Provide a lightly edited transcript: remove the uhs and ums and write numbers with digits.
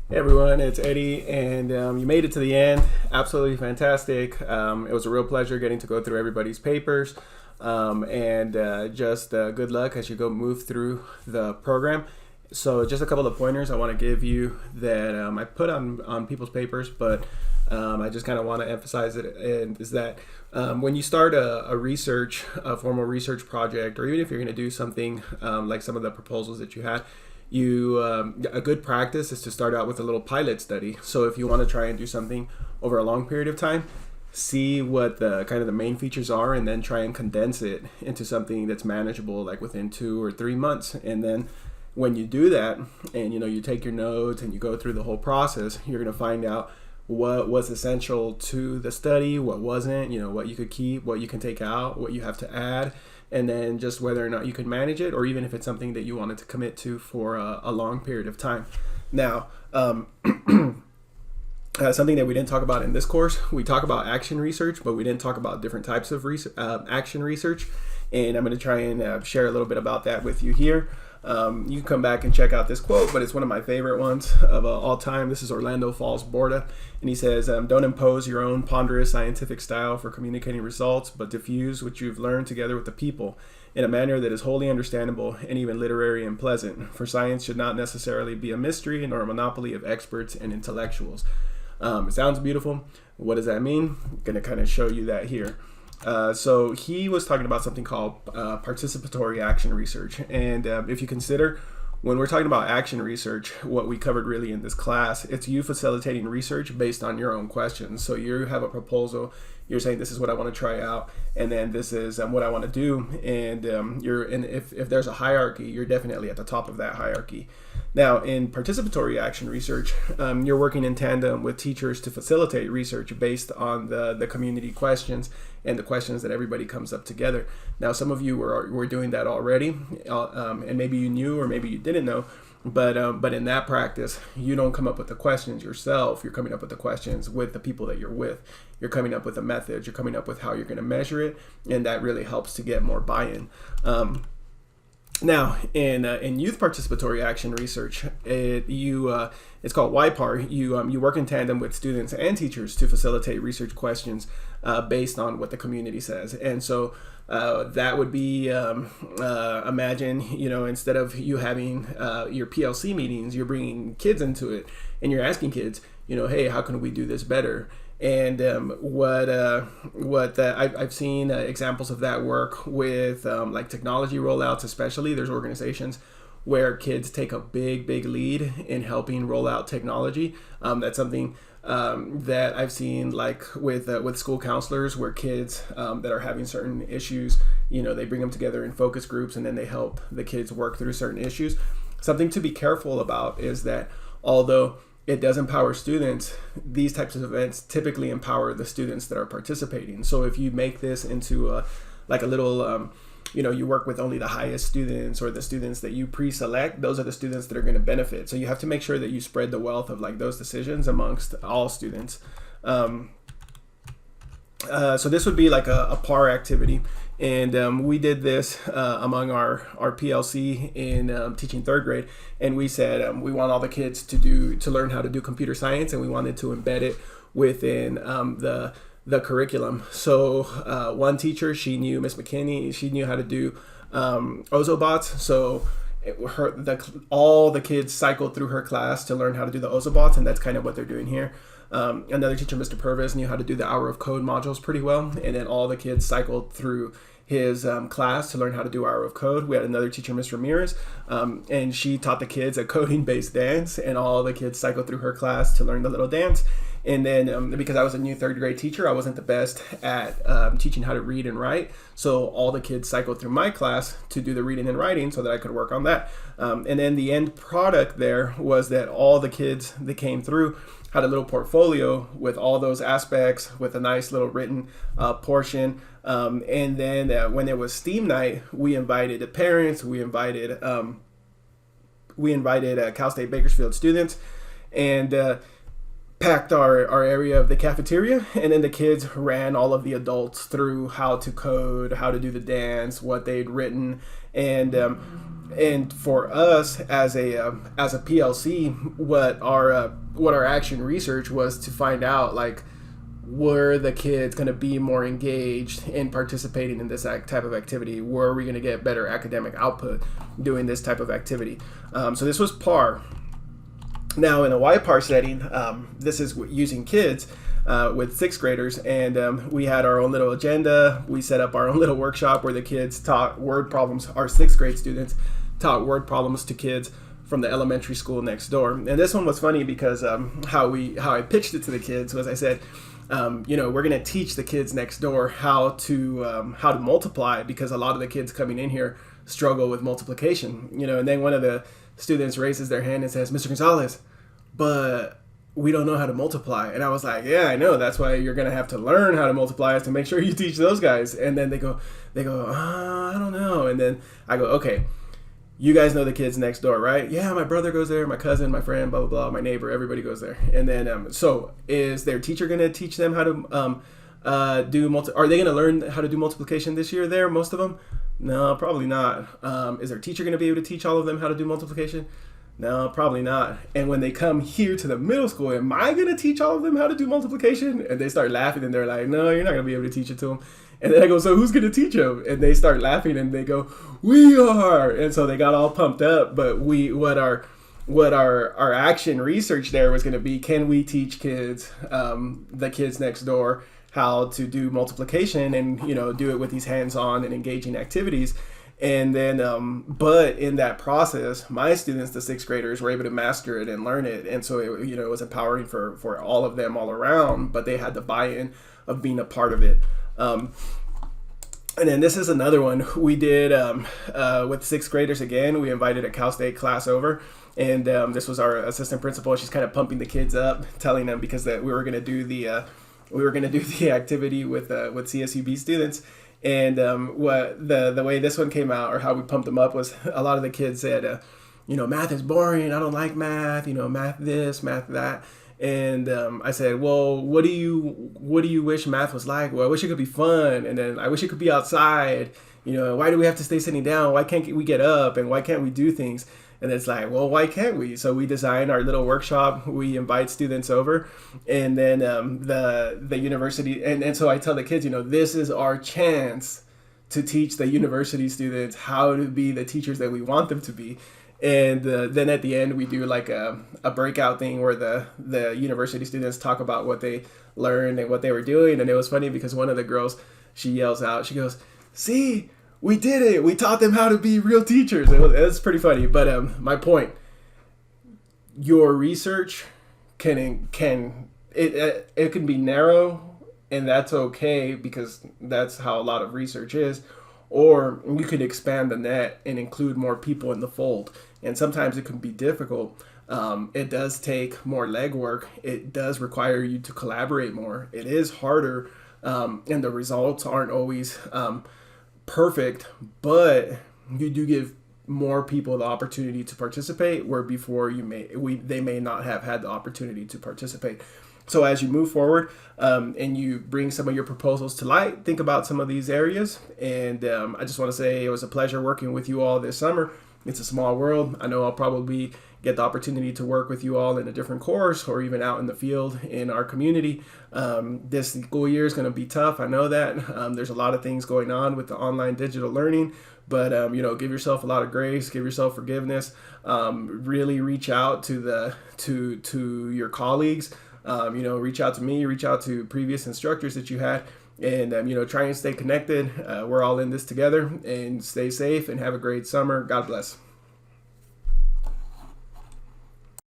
Hey everyone, it's Eddie, and you made it to the end. Absolutely fantastic. It was a real pleasure getting to go through everybody's papers, and just good luck as you go move through the program. So, just a couple of pointers I want to give you that I put on people's papers, but I just kind of want to emphasize it. And is that when you start a formal research project, or even if you're going to do something like some of the proposals that you had, a good practice is to start out with a little pilot study. So if you want to try and do something over a long period of time, see what the kind of the main features are, and then try and condense it into something that's manageable, like within 2 or 3 months. And then when you do that, and you take your notes and you go through the whole process, you're going to find out what was essential to the study, what wasn't, what you could keep, what you can take out, what you have to add, and then just whether or not you can manage it, or even if it's something that you wanted to commit to for a long period of time. Now, something that we didn't talk about in this course, we talk about action research, but we didn't talk about different types of action research, and I'm going to try and share a little bit about that with you here. You can come back and check out this quote, but it's one of my favorite ones of all time. This is Orlando Falls Borda, and he says, don't impose your own ponderous scientific style for communicating results, but diffuse what you've learned together with the people in a manner that is wholly understandable and even literary and pleasant, for science should not necessarily be a mystery nor a monopoly of experts and intellectuals. It sounds beautiful. What does that mean? I'm going to kind of show you that here. So he was talking about something called participatory action research. And if you consider, when we're talking about action research, what we covered really in this class, it's you facilitating research based on your own questions. So you have a proposal, you're saying this is what I want to try out, and then this is what I want to do. And if there's a hierarchy, you're definitely at the top of that hierarchy. Now, in participatory action research, you're working in tandem with teachers to facilitate research based on the community questions and the questions that everybody comes up together. Now, some of you were doing that already, and maybe you knew or maybe you didn't know, but in that practice, you don't come up with the questions yourself. You're coming up with the questions with the people that you're with. You're coming up with a method. You're coming up with how you're going to measure it, and that really helps to get more buy-in. Now, in youth participatory action research, it's called YPAR. You work in tandem with students and teachers to facilitate research questions based on what the community says. And so that would be, imagine, instead of you having your PLC meetings, you're bringing kids into it, and you're asking kids, hey, how can we do this better? And I've seen examples of that work with like technology rollouts. Especially, there's organizations where kids take a big lead in helping roll out technology. That's something that I've seen, like with school counselors, where kids that are having certain issues, they bring them together in focus groups, and then they help the kids work through certain issues. Something to be careful about is that although it does empower students, these types of events typically empower the students that are participating. So if you make this into a little, you work with only the highest students, or the students that you pre-select, those are the students that are going to benefit. So you have to make sure that you spread the wealth of those decisions amongst all students. So this would be like a PAR activity. And we did this among our PLC in teaching third grade, and we said we want all the kids to learn how to do computer science, and we wanted to embed it within the curriculum. So one teacher, Miss McKinney, she knew how to do Ozobots. So all the kids cycled through her class to learn how to do the Ozobots, and that's kind of what they're doing here. Another teacher, Mr. Purvis, knew how to do the Hour of Code modules pretty well, and then all the kids cycled through his class to learn how to do Hour of Code. We had another teacher, Miss Ramirez, and she taught the kids a coding-based dance, and all the kids cycled through her class to learn the little dance. And then because I was a new third grade teacher, I wasn't the best at teaching how to read and write, so all the kids cycled through my class to do the reading and writing so that I could work on that. And then the end product there was that all the kids that came through had a little portfolio with all those aspects, with a nice little written portion. And then when it was STEAM night, we invited the parents, we invited Cal State Bakersfield students, and packed our area of the cafeteria, and then the kids ran all of the adults through how to code, how to do the dance, what they'd written, and for us as a PLC, what our action research was to find out, like, were the kids going to be more engaged in participating in this type of activity? Were we going to get better academic output doing this type of activity? So this was PAR. Now, in a YPAR setting, this is using kids with sixth graders, and we had our own little agenda. We set up our own little workshop where the kids taught word problems. Our sixth grade students taught word problems to kids from the elementary school next door. And this one was funny because how I pitched it to the kids was, I said, we're going to teach the kids next door how to multiply, because a lot of the kids coming in here struggle with multiplication. And then one of the students raises their hand and says, "Mr. Gonzalez, but we don't know how to multiply." And I was like, "Yeah, I know. That's why you're going to have to learn how to multiply, is to make sure you teach those guys." And then they go, "I don't know." And then I go, "Okay, you guys know the kids next door, right?" "Yeah, my brother goes there, my cousin, my friend, blah, blah, blah, my neighbor, everybody goes there." And then, so is their teacher going to teach them how to are they going to learn how to do multiplication this year there, most of them? No, probably not. Is their teacher going to be able to teach all of them how to do multiplication? No, probably not. And when they come here to the middle school, am I going to teach all of them how to do multiplication? And they start laughing, and they're like, "No, you're not going to be able to teach it to them." And then I go, "So who's going to teach them?" And they start laughing, and they go, "We are." And so they got all pumped up. But what our action research there was going to be, can we teach kids, the kids next door, how to do multiplication, and do it with these hands-on and engaging activities. And then but in that process, my students, the sixth graders, were able to master it and learn it. And so it was empowering for all of them all around, but they had the buy-in of being a part of it. And then this is another one we did with sixth graders. Again, we invited a Cal State class over, and this was our assistant principal. She's kind of pumping the kids up, telling them, because we were going to do the activity with CSUB students. And what the way this one came out, or how we pumped them up, was a lot of the kids said, "Math is boring. I don't like math. Math this, math that." And I said, "Well, what do you wish math was like?" "Well, I wish it could be fun, and then I wish it could be outside. Why do we have to stay sitting down? Why can't we get up? And why can't we do things?" And it's like, well, why can't we? So we design our little workshop. We invite students over, and then the university, and so I tell the kids, this is our chance to teach the university students how to be the teachers that we want them to be. And then at the end, we do like a breakout thing where the university students talk about what they learned and what they were doing. And it was funny because one of the girls, she yells out, she goes, "See, we did it. We taught them how to be real teachers." It was pretty funny. But my point, your research can be narrow, and that's okay, because that's how a lot of research is. Or you could expand the net and include more people in the fold. And sometimes it can be difficult. It does take more legwork. It does require you to collaborate more. It is harder, and the results aren't always perfect, but you do give more people the opportunity to participate, where before they may not have had the opportunity to participate. So as you move forward and you bring some of your proposals to light, think about some of these areas. And I just want to say it was a pleasure working with you all this summer. It's a small world. I know I'll probably get the opportunity to work with you all in a different course, or even out in the field in our community. This school year is going to be tough. I know that. There's a lot of things going on with the online digital learning, but give yourself a lot of grace, give yourself forgiveness. Really reach out to your colleagues. Reach out to me, reach out to previous instructors that you had, and try and stay connected. We're all in this together, and stay safe and have a great summer. God bless.